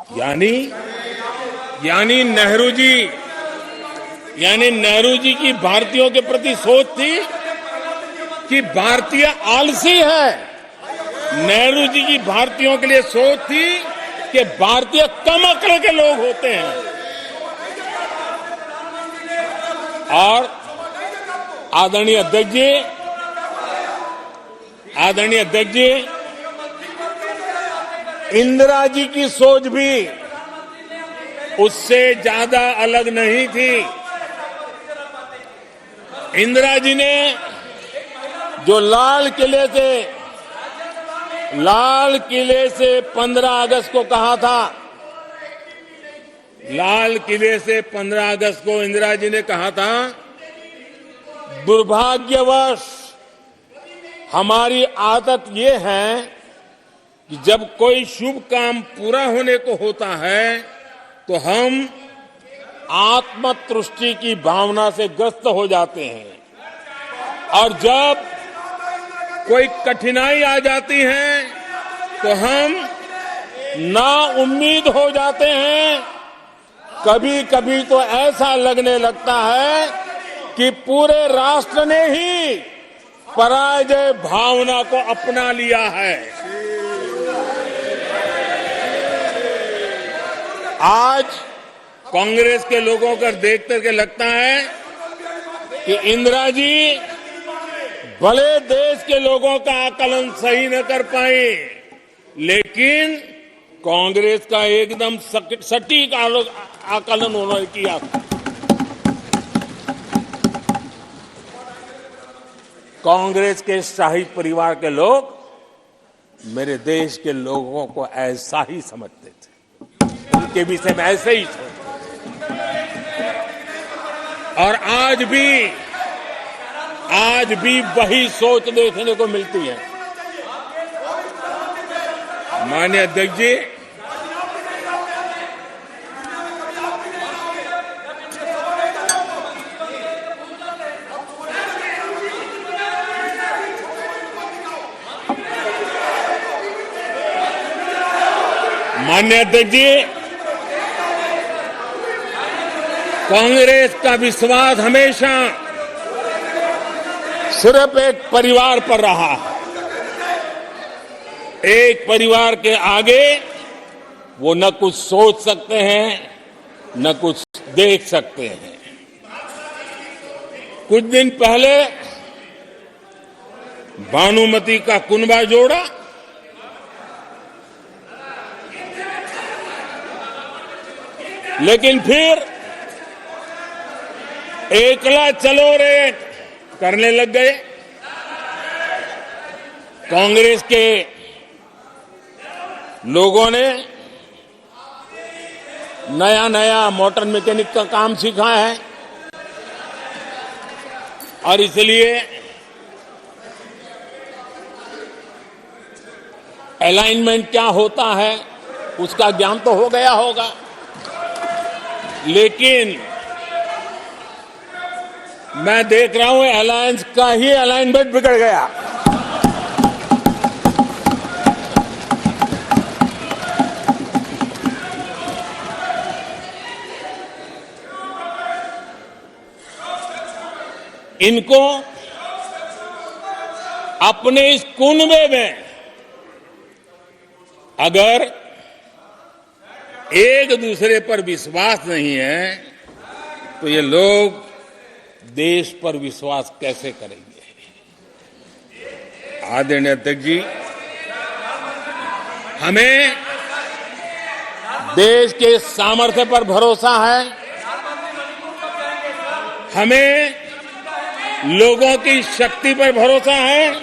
यानी यानी नेहरू जी की भारतीयों के प्रति सोच थी कि भारतीय आलसी है। नेहरू जी की भारतीयों के लिए सोच थी कि भारतीय कम अक्ल के लोग होते हैं। और आदरणीय अध्यक्ष जी, इंदिरा जी की सोच भी उससे ज्यादा अलग नहीं थी। इंदिरा जी ने जो लाल किले से 15 अगस्त को कहा था, लाल किले से 15 अगस्त को इंदिरा जी ने कहा था, दुर्भाग्यवश हमारी आदत ये है कि जब कोई शुभ काम पूरा होने को होता है तो हम आत्मतुष्टि की भावना से ग्रस्त हो जाते हैं और जब कोई कठिनाई आ जाती है तो हम नाउम्मीद हो जाते हैं। कभी कभी तो ऐसा लगने लगता है कि पूरे राष्ट्र ने ही पराजय भावना को अपना लिया है। आज कांग्रेस के लोगों को देख करके लगता है कि इंदिरा जी भले देश के लोगों का आकलन सही न कर पाए, लेकिन कांग्रेस का एकदम सटीक आकलन उन्होंने किया। कांग्रेस के शाही परिवार के लोग मेरे देश के लोगों को ऐसा ही समझते थे, उनके विषय में ऐसे ही सोचते। और आज भी वही सोच देखने को मिलती है। माननीय अध्यक्ष जी, कांग्रेस का विश्वास हमेशा सिर्फ एक परिवार पर रहा है। एक परिवार के आगे वो न कुछ सोच सकते हैं, न कुछ देख सकते हैं। कुछ दिन पहले भानुमति का कुनबा जोड़ा, लेकिन फिर एकला चलो रे करने लग गए। कांग्रेस के लोगों ने नया मोटर मैकेनिक का काम सीखा है और इसलिए अलाइनमेंट क्या होता है उसका ज्ञान तो हो गया होगा, लेकिन मैं देख रहा हूं अलायंस का ही अलाइनमेंट बिगड़ गया। इनको अपने इस कुनबे में अगर एक दूसरे पर विश्वास नहीं है तो ये लोग देश पर विश्वास कैसे करेंगे। आदरणीय अध्यक्ष जी, हमें देश के सामर्थ्य पर भरोसा है, हमें लोगों की शक्ति पर भरोसा है।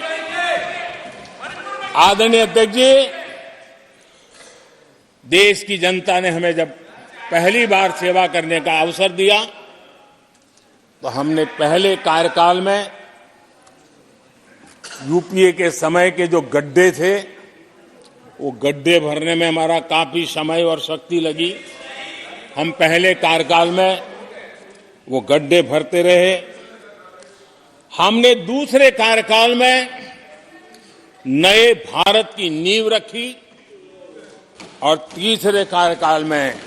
आदरणीय अध्यक्ष जी, देश की जनता ने हमें जब पहली बार सेवा करने का अवसर दिया तो हमने पहले कार्यकाल में यूपीए के समय के जो गड्ढे थे वो गड्ढे भरने में हमारा काफी समय और शक्ति लगी। हम पहले कार्यकाल में वो गड्ढे भरते रहे। हमने दूसरे कार्यकाल में नए भारत की नींव रखी और तीसरे कार्यकाल में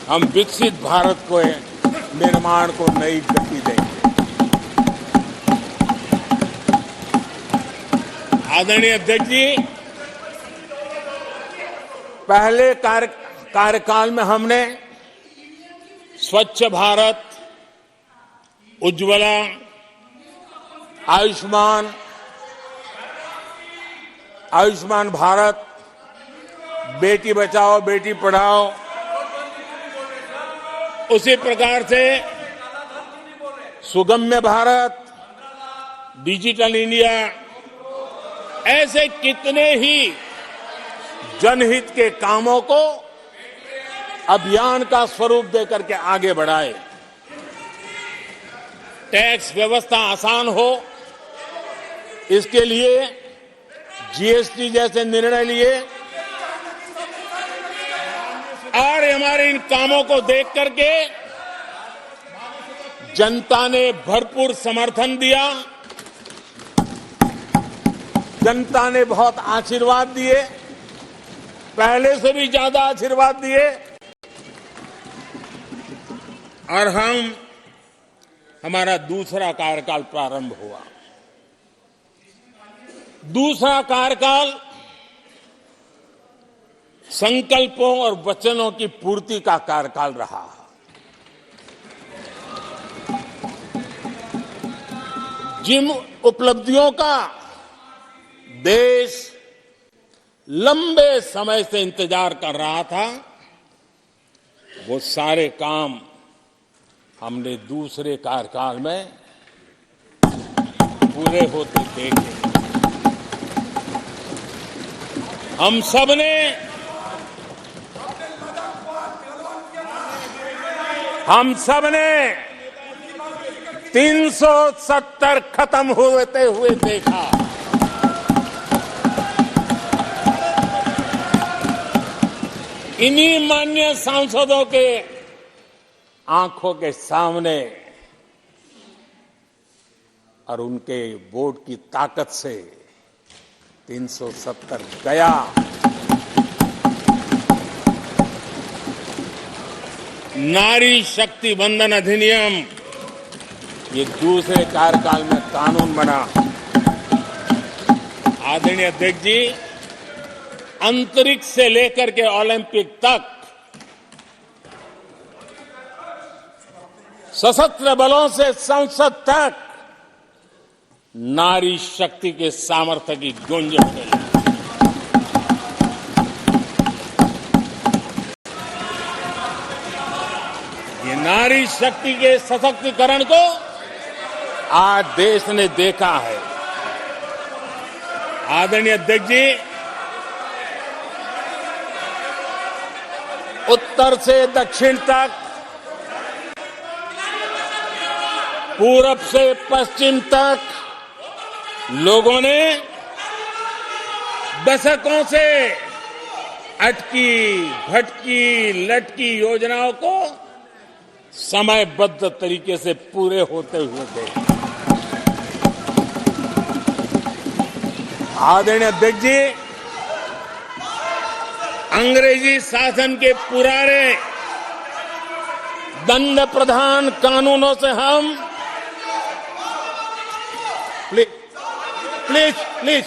हम विकसित भारत को निर्माण को नई गति देंगे। आदरणीय अध्यक्ष जी, पहले कार्यकाल में हमने स्वच्छ भारत, उज्ज्वला, आयुष्मान भारत, बेटी बचाओ बेटी पढ़ाओ, उसी प्रकार से सुगम्य भारत, डिजिटल इंडिया, ऐसे कितने ही जनहित के कामों को अभियान का स्वरूप देकर के आगे बढ़ाए। टैक्स व्यवस्था आसान हो, इसके लिए जीएसटी जैसे निर्णय लिए और हमारे इन कामों को देख करके जनता ने भरपूर समर्थन दिया, जनता ने बहुत आशीर्वाद दिए, पहले से भी ज्यादा आशीर्वाद दिए और हमारा दूसरा कार्यकाल प्रारंभ हुआ। दूसरा कार्यकाल संकल्पों और वचनों की पूर्ति का कार्यकाल रहा। जिन उपलब्धियों का देश लंबे समय से इंतजार कर रहा था, वो सारे काम हमने दूसरे कार्यकाल में पूरे होते देखे। हम सबने 370 खत्म होते हुए देखा। इन्हीं माननीय सांसदों के आंखों के सामने और उनके वोट की ताकत से 370 गया। नारी शक्ति वंदन अधिनियम ये दूसरे कार्यकाल में कानून बना। आदरणीय अध्यक्ष जी, अंतरिक्ष से लेकर के ओलंपिक तक सशस्त्र बलों से संसद तक नारी शक्ति के सामर्थ्य की गूंज गई। ये नारी शक्ति के सशक्तिकरण को आज देश ने देखा है। आदरणीय अध्यक्ष जी, उत्तर से दक्षिण तक, पूरब से पश्चिम तक लोगों ने दशकों से अटकी भटकी लटकी योजनाओं को समयबद्ध तरीके से पूरे होते हुए देखा। आदरणीय अध्यक्ष जी, अंग्रेजी शासन के पुराने दंड प्रधान कानूनों से हम प्लीज